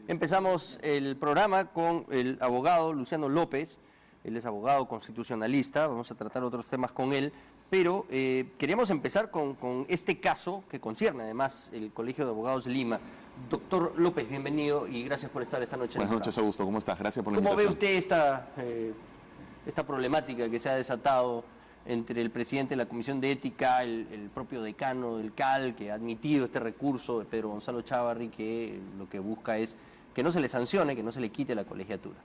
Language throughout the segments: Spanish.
Empezamos el programa con el abogado Luciano López. Él es abogado constitucionalista, vamos a tratar otros temas con él, pero queríamos empezar con este caso que concierne además el Colegio de Abogados de Lima. Doctor López, bienvenido y gracias por estar esta noche. Buenas noches, Augusto, ¿cómo estás? Gracias por la invitación. ¿Cómo ve usted esta problemática que se ha desatado entre el presidente de la Comisión de Ética, el propio decano del CAL, que ha admitido este recurso de Pedro Gonzalo Chávarri, que lo que busca es que no se le sancione, que no se le quite la colegiatura?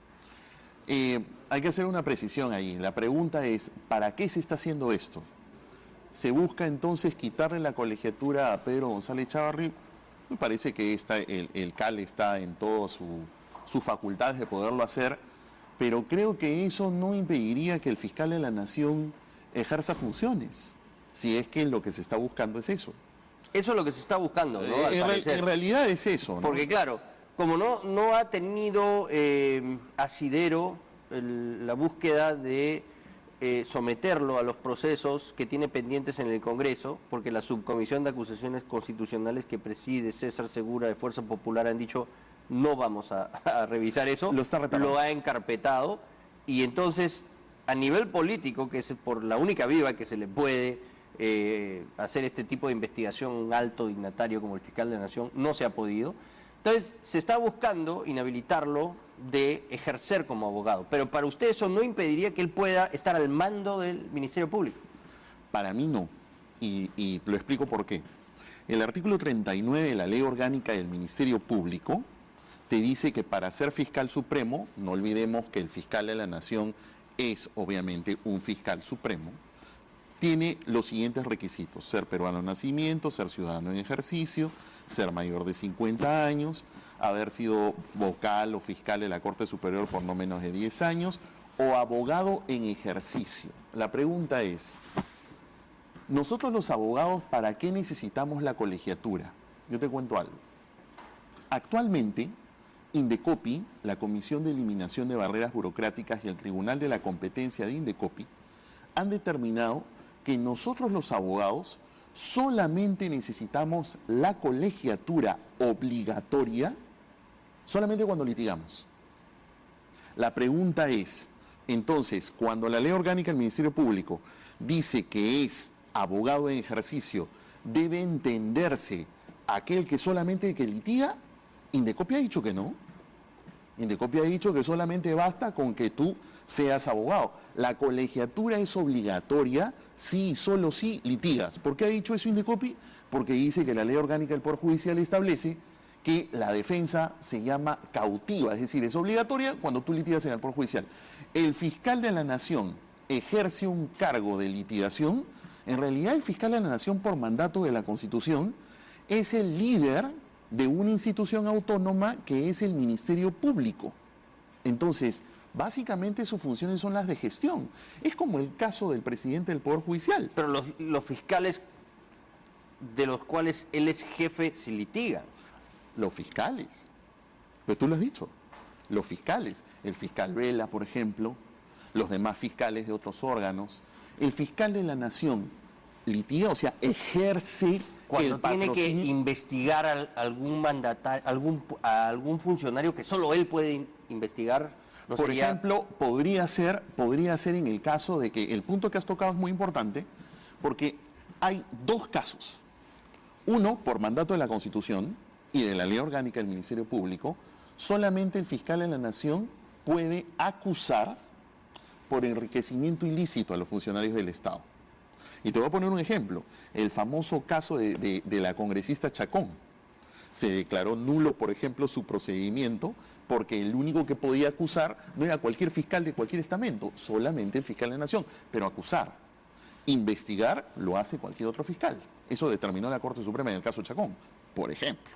Hay que hacer una precisión ahí. La pregunta es, ¿para qué se está haciendo esto? ¿Se busca entonces quitarle la colegiatura a Pedro González Chávarri? Me parece que el CAL está en todas sus facultades de poderlo hacer, pero creo que eso no impediría que el fiscal de la Nación ejerza funciones, si es que lo que se está buscando es eso. Eso es lo que se está buscando, ¿no? En realidad es eso, ¿no? Porque claro, como no ha tenido asidero la búsqueda de someterlo a los procesos que tiene pendientes en el Congreso, porque la subcomisión de acusaciones constitucionales que preside César Segura de Fuerza Popular han dicho no vamos a revisar eso, lo ha encarpetado, y entonces a nivel político, que es por la única vía que se le puede hacer este tipo de investigación a un alto dignatario como el fiscal de la Nación, no se ha podido. Entonces se está buscando inhabilitarlo de ejercer como abogado, pero para usted eso no impediría que él pueda estar al mando del Ministerio Público. Para mí no, y lo explico por qué. El artículo 39 de la Ley Orgánica del Ministerio Público te dice que para ser fiscal supremo, no olvidemos que el fiscal de la Nación es obviamente un fiscal supremo, tiene los siguientes requisitos: ser peruano de nacimiento, ser ciudadano en ejercicio, ser mayor de 50 años, haber sido vocal o fiscal de la Corte Superior por no menos de 10 años, o abogado en ejercicio. La pregunta es, nosotros los abogados, ¿para qué necesitamos la colegiatura? Yo te cuento algo. Actualmente, Indecopi, la Comisión de Eliminación de Barreras Burocráticas y el Tribunal de la Competencia de Indecopi han determinado que nosotros los abogados solamente necesitamos la colegiatura obligatoria solamente cuando litigamos. La pregunta es, entonces, cuando la Ley Orgánica del Ministerio Público dice que es abogado en ejercicio, ¿debe entenderse aquel que solamente que litiga? Indecopi ha dicho que no. Indecopi ha dicho que solamente basta con que tú seas abogado. La colegiatura es obligatoria si, solo si litigas. ¿Por qué ha dicho eso Indecopi? Porque dice que la Ley Orgánica del Poder Judicial establece que la defensa se llama cautiva, es decir, es obligatoria cuando tú litigas en el Poder Judicial. El fiscal de la Nación ejerce un cargo de litigación. En realidad, el fiscal de la Nación, por mandato de la Constitución, es el líder de una institución autónoma que es el Ministerio Público. Entonces, básicamente sus funciones son las de gestión. Es como el caso del presidente del Poder Judicial. Pero los fiscales de los cuales él es jefe se litigan. Los fiscales. Pero tú lo has dicho. Los fiscales. El fiscal Vela, por ejemplo, los demás fiscales de otros órganos. El fiscal de la Nación litiga, o sea, ejerce cuando tiene que investigar a algún funcionario que solo él puede investigar. ¿No por sería... ejemplo, podría ser en el caso de que el punto que has tocado es muy importante, porque hay dos casos. Uno, por mandato de la Constitución y de la Ley Orgánica del Ministerio Público, solamente el fiscal de la Nación puede acusar por enriquecimiento ilícito a los funcionarios del Estado. Y te voy a poner un ejemplo, el famoso caso de la congresista Chacón. Se declaró nulo, por ejemplo, su procedimiento, porque el único que podía acusar no era cualquier fiscal de cualquier estamento, solamente el fiscal de la Nación, pero acusar. Investigar lo hace cualquier otro fiscal. Eso determinó la Corte Suprema en el caso Chacón, por ejemplo.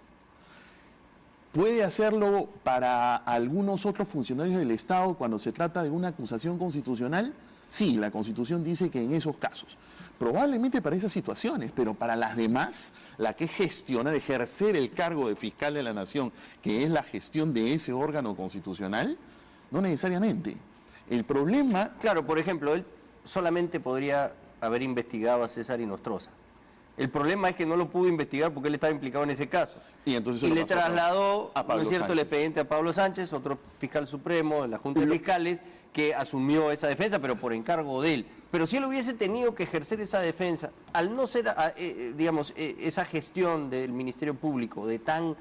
¿Puede hacerlo para algunos otros funcionarios del Estado cuando se trata de una acusación constitucional? Sí, la Constitución dice que en esos casos. Probablemente para esas situaciones, pero para las demás, la que gestiona, de ejercer el cargo de fiscal de la Nación, que es la gestión de ese órgano constitucional, no necesariamente. El problema... Claro, por ejemplo, él solamente podría haber investigado a César Inostroza, El problema es que no lo pudo investigar porque él estaba implicado en ese caso. Y entonces Y le trasladó, a Pablo ¿no es cierto?, el Sánchez. expediente a Pablo Sánchez, otro fiscal supremo de la Junta de Fiscales, que asumió esa defensa, pero por encargo de él. Pero si él hubiese tenido que ejercer esa defensa, al no ser, digamos, esa gestión del Ministerio Público de tan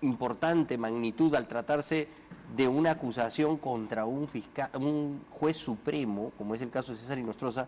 importante magnitud, al tratarse de una acusación contra un juez supremo, como es el caso de César Inostroza,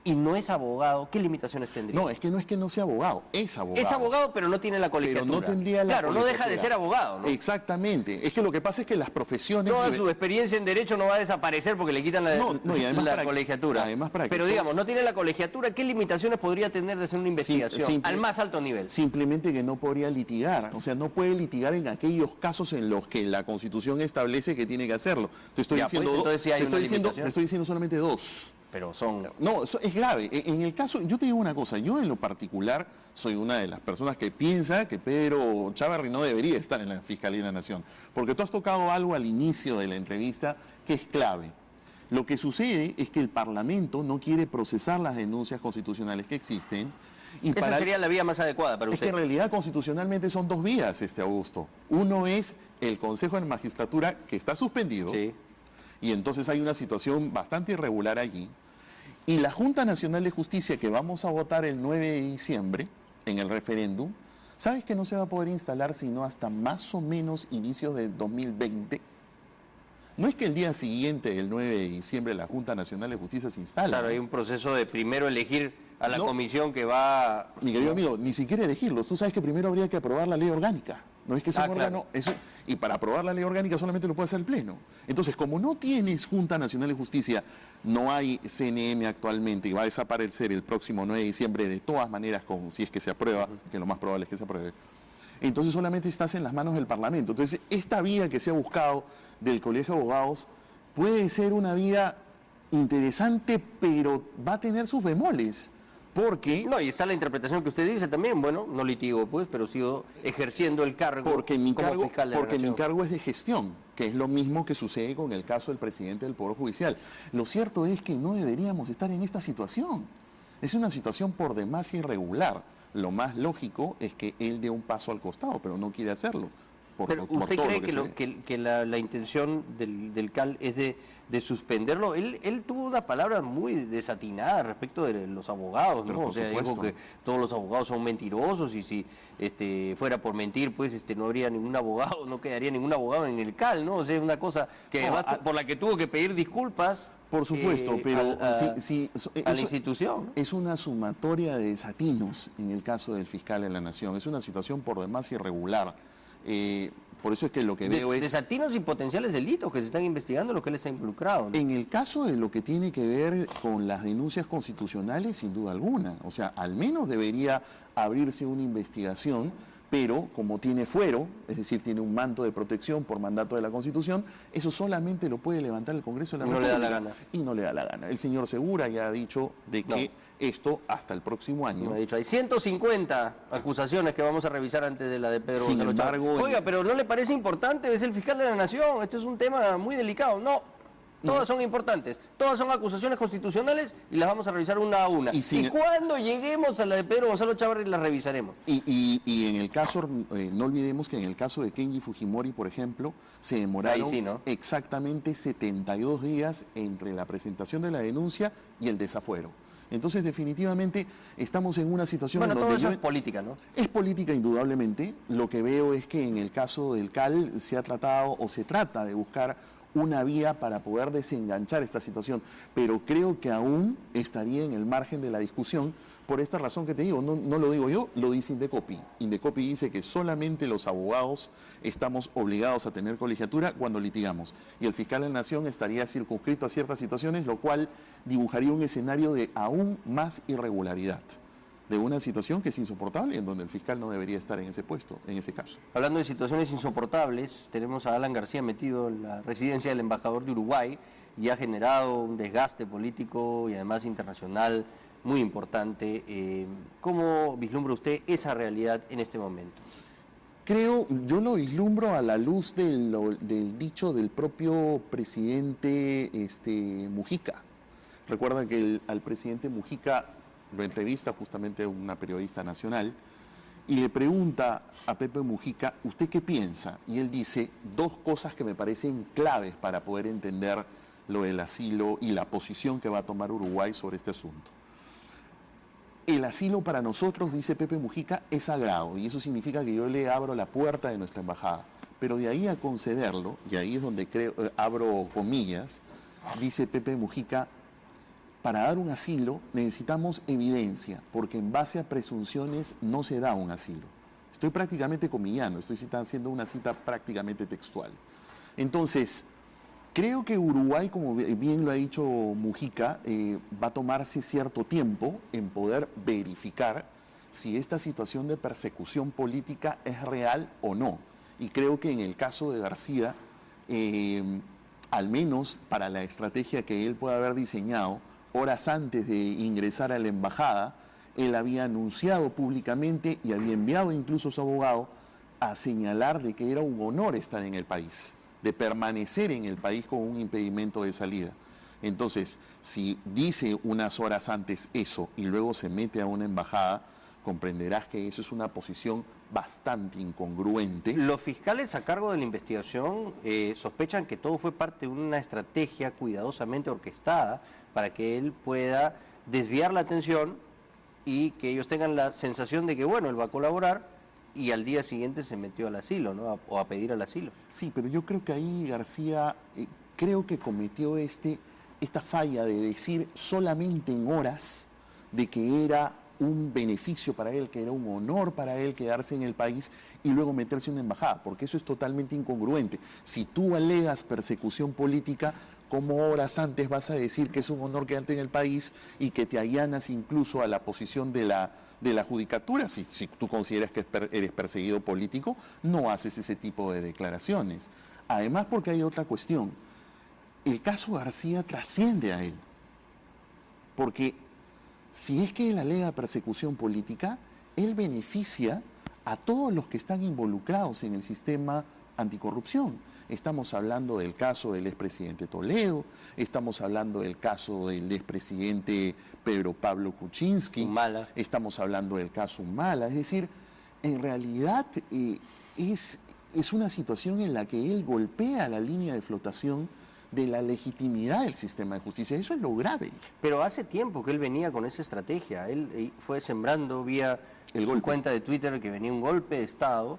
y no es abogado, ¿qué limitaciones tendría? No, es que no sea abogado, es abogado. Es abogado, pero no tiene la pero colegiatura. no tendría la Claro, no deja de colegiatura. ser abogado, ¿no? Exactamente. Es que lo que pasa es que las profesiones... Toda su experiencia en derecho no va a desaparecer porque le quitan la, No, y además la para que- colegiatura. además para que pero todos- digamos, no tiene la colegiatura, ¿qué limitaciones podría tener de hacer una investigación simple- al más alto nivel? Simplemente que no podría litigar, o sea, no puede litigar en aquellos casos en los que la Constitución establece que tiene que hacerlo. Te estoy Ya, diciendo pues, dos, entonces sí hay una limitación. te estoy diciendo solamente dos. Pero son... No, eso es grave. En el caso, yo te digo una cosa, yo en lo particular soy una de las personas que piensa que Pedro Chávarri no debería estar en la Fiscalía de la Nación, porque tú has tocado algo al inicio de la entrevista que es clave. Lo que sucede es que el Parlamento no quiere procesar las denuncias constitucionales que existen. Y Esa sería la vía más adecuada para Es que usted. en realidad constitucionalmente son dos vías, Augusto. Uno es el Consejo de Magistratura, que está suspendido, Sí. y entonces hay una situación bastante irregular allí. Y la Junta Nacional de Justicia, que vamos a votar el 9 de diciembre en el referéndum, ¿sabes que no se va a poder instalar sino hasta más o menos inicios de 2020? No es que el día siguiente, el 9 de diciembre, la Junta Nacional de Justicia se instala. Claro, ¿no? hay un proceso de primero elegir a la No. comisión que va... Mi querido amigo, ni siquiera elegirlos. Tú sabes que primero habría que aprobar la ley orgánica. No es que sea un claro. órgano. Y para aprobar la ley orgánica solamente lo puede hacer el Pleno. Entonces, como no tienes Junta Nacional de Justicia, no hay CNM actualmente y va a desaparecer el próximo 9 de diciembre de todas maneras, si es que se aprueba, que lo más probable es que se apruebe. Entonces solamente estás en las manos del Parlamento. Entonces, esta vía que se ha buscado del Colegio de Abogados puede ser una vía interesante, pero va a tener sus bemoles. Porque, No, y está la interpretación que usted dice también, bueno, no litigo pues, pero sigo ejerciendo el cargo porque mi como cargo, fiscal de la porque mi Nación. cargo es de gestión, que es lo mismo que sucede con el caso del presidente del Poder Judicial. Lo cierto es que no deberíamos estar en esta situación. Es una situación por demás irregular. Lo más lógico es que él dé un paso al costado, pero no quiere hacerlo. Pero por ¿usted todo cree lo que, se ve. que la intención del CAL es de suspenderlo? Él tuvo una palabra muy desatinada respecto de los abogados, Pero ¿no? por O sea, dijo supuesto. que todos los abogados son mentirosos y si fuera por mentir, pues no habría ningún abogado, no quedaría ningún abogado en el CAL, ¿no? O sea, es una cosa que No, además por la que tuvo que pedir disculpas. Por supuesto, pero a la eso- institución, ¿no? Es una sumatoria de desatinos en el caso del fiscal de la Nación. Es una situación por demás irregular. Por eso es que lo que veo es... Desatinos y potenciales delitos que se están investigando, en lo que él está involucrado, ¿no? En el caso de lo que tiene que ver con las denuncias constitucionales, sin duda alguna. O sea, al menos debería abrirse una investigación, pero como tiene fuero, es decir, tiene un manto de protección por mandato de la Constitución, eso solamente lo puede levantar el Congreso de la Y no le da República. la gana. Y no le da la gana. El señor Segura ya ha dicho de que esto hasta el próximo año... Me ha dicho, hay 150 acusaciones que vamos a revisar antes de la de Pedro Sin Gonzalo Chávez. embargo, Oiga, pero ¿no le parece importante? Es el fiscal de la Nación, esto es un tema muy delicado. No, todas son importantes, todas son acusaciones constitucionales y las vamos a revisar una a una. Y Y, sin- cuando lleguemos a la de Pedro Gonzalo Chávez las revisaremos. Y en el caso, no olvidemos que en el caso de Kenji Fujimori, por ejemplo, se demoraron Ahí sí, ¿no? exactamente 72 días entre la presentación de la denuncia y el desafuero. Entonces, definitivamente, estamos en una situación Bueno, en todo donde eso yo- es política, ¿no? es política, indudablemente. Lo que veo es que en el caso del CAL se ha tratado o se trata de buscar una vía para poder desenganchar esta situación, pero creo que aún estaría en el margen de la discusión por esta razón que te digo. No lo digo yo, lo dice Indecopi. Indecopi dice que solamente los abogados estamos obligados a tener colegiatura cuando litigamos, y el fiscal de la Nación estaría circunscrito a ciertas situaciones, lo cual dibujaría un escenario de aún más irregularidad, de una situación que es insoportable, en donde el fiscal no debería estar en ese puesto, en ese caso. Hablando de situaciones insoportables, tenemos a Alan García metido en la residencia del embajador de Uruguay y ha generado un desgaste político y además internacional muy importante. ¿Cómo vislumbra usted esa realidad en este momento? Yo lo vislumbro a la luz del dicho del propio presidente Mujica. Recuerda que al presidente Mujica lo entrevista justamente una periodista nacional y le pregunta a Pepe Mujica, ¿usted qué piensa? Y él dice dos cosas que me parecen claves para poder entender lo del asilo y la posición que va a tomar Uruguay sobre este asunto. El asilo para nosotros, dice Pepe Mujica, es sagrado y eso significa que yo le abro la puerta de nuestra embajada. Pero de ahí a concederlo, y ahí es donde abro comillas, dice Pepe Mujica, para dar un asilo necesitamos evidencia, porque en base a presunciones no se da un asilo. Estoy prácticamente comillando, estoy haciendo una cita prácticamente textual. Entonces, creo que Uruguay, como bien lo ha dicho Mujica, va a tomarse cierto tiempo en poder verificar si esta situación de persecución política es real o no. Y creo que en el caso de García, al menos para la estrategia que él puede haber diseñado, horas antes de ingresar a la embajada, él había anunciado públicamente y había enviado incluso a su abogado a señalar de que era un honor estar en el país, de permanecer en el país con un impedimento de salida. Entonces, si dice unas horas antes eso y luego se mete a una embajada, comprenderás que eso es una posición bastante incongruente. Los fiscales a cargo de la investigación sospechan que todo fue parte de una estrategia cuidadosamente orquestada para que él pueda desviar la atención y que ellos tengan la sensación de que, bueno, él va a colaborar y al día siguiente se metió al asilo, ¿no? O a pedir al asilo. Sí, pero yo creo que ahí García, creo que cometió esta falla de decir solamente en horas de que era un beneficio para él, que era un honor para él quedarse en el país y luego meterse en una embajada, porque eso es totalmente incongruente. Si tú alegas persecución política, ¿cómo horas antes vas a decir que es un honor quedarte en el país y que te allanas incluso a la posición de la judicatura? Si tú consideras que eres perseguido político, no haces ese tipo de declaraciones. Además, porque hay otra cuestión. El caso García trasciende a él, porque si es que él alega persecución política, él beneficia a todos los que están involucrados en el sistema anticorrupción. Estamos hablando del caso del expresidente Toledo, estamos hablando del caso del expresidente Pedro Pablo Kuczynski, Humala. Estamos hablando del caso Humala. Es decir, en realidad es una situación en la que él golpea la línea de flotación de la legitimidad del sistema de justicia. Eso es lo grave. Pero hace tiempo que él venía con esa estrategia. Él fue sembrando vía su cuenta de Twitter que venía un golpe de Estado,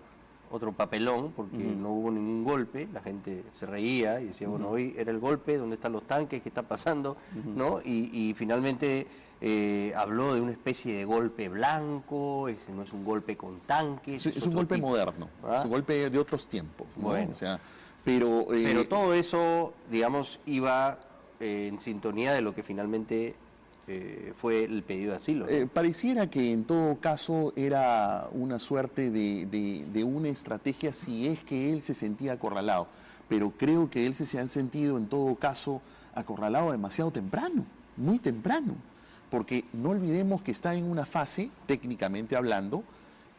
otro papelón, porque no hubo ningún golpe. La gente se reía y decía, bueno, hoy era el golpe, ¿dónde están los tanques? ¿Qué está pasando? ¿No? Y finalmente habló de una especie de golpe blanco, ese no es un golpe con tanques. Es un golpe moderno, es un golpe de otros tiempos, ¿no? Bueno. O sea, pero todo eso, digamos, iba en sintonía de lo que finalmente fue el pedido de asilo, ¿no? Pareciera que en todo caso era una suerte de una estrategia si es que él se sentía acorralado, pero creo que él se ha sentido en todo caso acorralado demasiado temprano, muy temprano, porque no olvidemos que está en una fase, técnicamente hablando,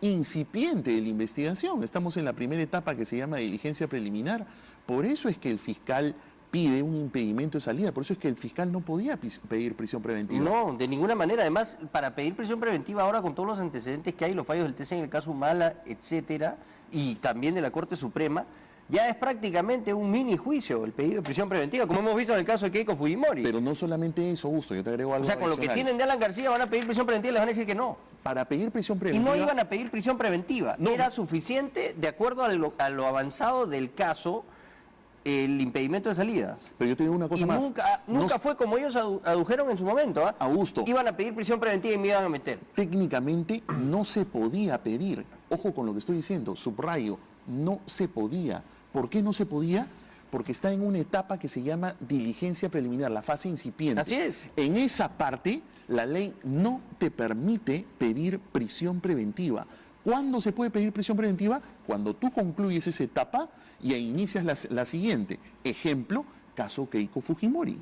incipiente de la investigación. Estamos en la primera etapa que se llama diligencia preliminar. Por eso es que el fiscal pide un impedimento de salida, por eso es que el fiscal no podía pedir prisión preventiva. No, de ninguna manera. Además, para pedir prisión preventiva ahora con todos los antecedentes que hay, los fallos del TC en el caso Humala, etcétera, y también de la Corte Suprema, ya es prácticamente un mini juicio el pedido de prisión preventiva, como hemos visto en el caso de Keiko Fujimori. Pero no solamente eso, Augusto, yo te agrego algo O sea, con adicional. lo que tienen de Alan García van a pedir prisión preventiva y les van a decir que no. Para pedir prisión Y preventiva... no iban a pedir prisión preventiva. No. Era suficiente, de acuerdo a lo avanzado del caso, el impedimento de salida. Pero yo te digo una cosa Y más. nunca No- fue como ellos adujeron en su momento. Augusto. Iban a pedir prisión preventiva y me iban a meter. Técnicamente no se podía pedir. Ojo con lo que estoy diciendo, subrayo, no se podía. ¿Por qué no se podía? Porque está en una etapa que se llama diligencia preliminar, la fase incipiente. Así es. En esa parte, la ley no te permite pedir prisión preventiva. ¿Cuándo se puede pedir prisión preventiva? Cuando tú concluyes esa etapa y inicias la siguiente. Ejemplo, caso Keiko Fujimori.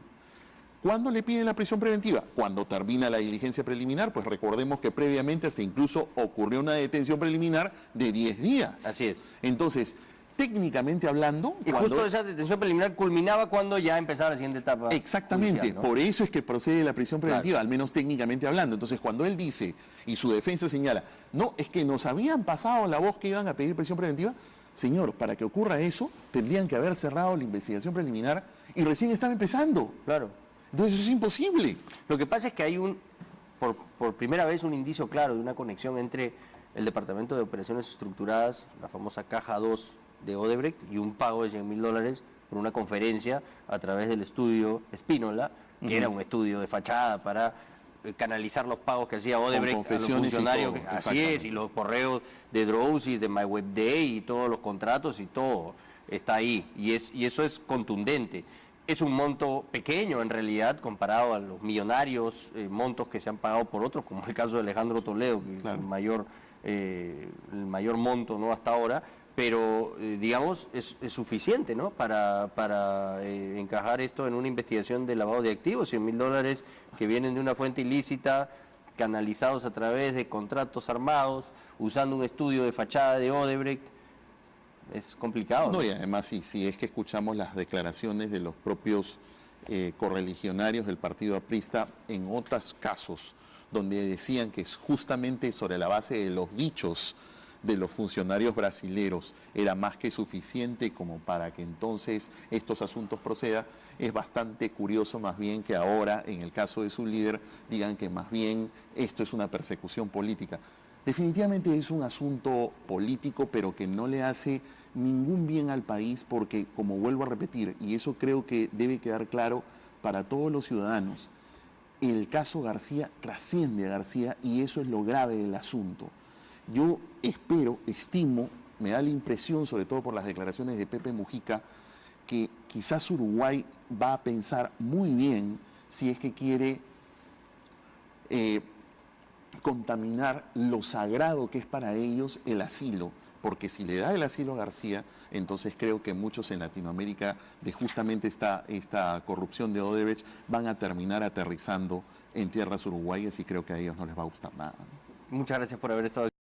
¿Cuándo le piden la prisión preventiva? Cuando termina la diligencia preliminar, pues recordemos que previamente hasta incluso ocurrió una detención preliminar de 10 días. Así es. Entonces, técnicamente hablando... Y justo esa detención preliminar culminaba cuando ya empezaba la siguiente etapa. Exactamente, judicial, ¿no? por eso es que procede la prisión preventiva, Claro. al menos técnicamente hablando. Entonces, cuando él dice, y su defensa señala, no, es que nos habían pasado la voz que iban a pedir prisión preventiva, señor, para que ocurra eso, tendrían que haber cerrado la investigación preliminar y recién estaba empezando. Claro. Entonces, eso es imposible. Lo que pasa es que hay por primera vez un indicio claro de una conexión entre el Departamento de Operaciones Estructuradas, la famosa Caja 2 de Odebrecht, y un pago de $100.000 por una conferencia a través del estudio Spínola, que era un estudio de fachada para canalizar los pagos que hacía Odebrecht a los confesiones y funcionarios. todo, Así es, exactamente. y los correos de Drowsy, de MyWebDay, y todos los contratos y todo está ahí. Y eso es contundente. Es un monto pequeño en realidad comparado a los millonarios montos que se han pagado por otros, como el caso de Alejandro Toledo, que Claro. es el mayor monto, ¿no?, hasta ahora, pero digamos es suficiente, ¿no?, para encajar esto en una investigación de lavado de activos. $100.000 que vienen de una fuente ilícita, canalizados a través de contratos armados, usando un estudio de fachada de Odebrecht. Es complicado, ¿no? No, y además, si es que escuchamos las declaraciones de los propios correligionarios del partido aprista en otros casos, donde decían que es justamente sobre la base de los dichos de los funcionarios brasileros era más que suficiente como para que entonces estos asuntos procedan, es bastante curioso más bien que ahora, en el caso de su líder, digan que más bien esto es una persecución política. Definitivamente es un asunto político, pero que no le hace ningún bien al país porque, como vuelvo a repetir, y eso creo que debe quedar claro para todos los ciudadanos, el caso García trasciende a García y eso es lo grave del asunto. Yo espero, estimo, me da la impresión, sobre todo por las declaraciones de Pepe Mujica, que quizás Uruguay va a pensar muy bien si es que quiere contaminar lo sagrado que es para ellos el asilo, porque si le da el asilo a García, entonces creo que muchos en Latinoamérica de justamente esta corrupción de Odebrecht van a terminar aterrizando en tierras uruguayas y creo que a ellos no les va a gustar nada, ¿no? Muchas gracias por haber estado aquí.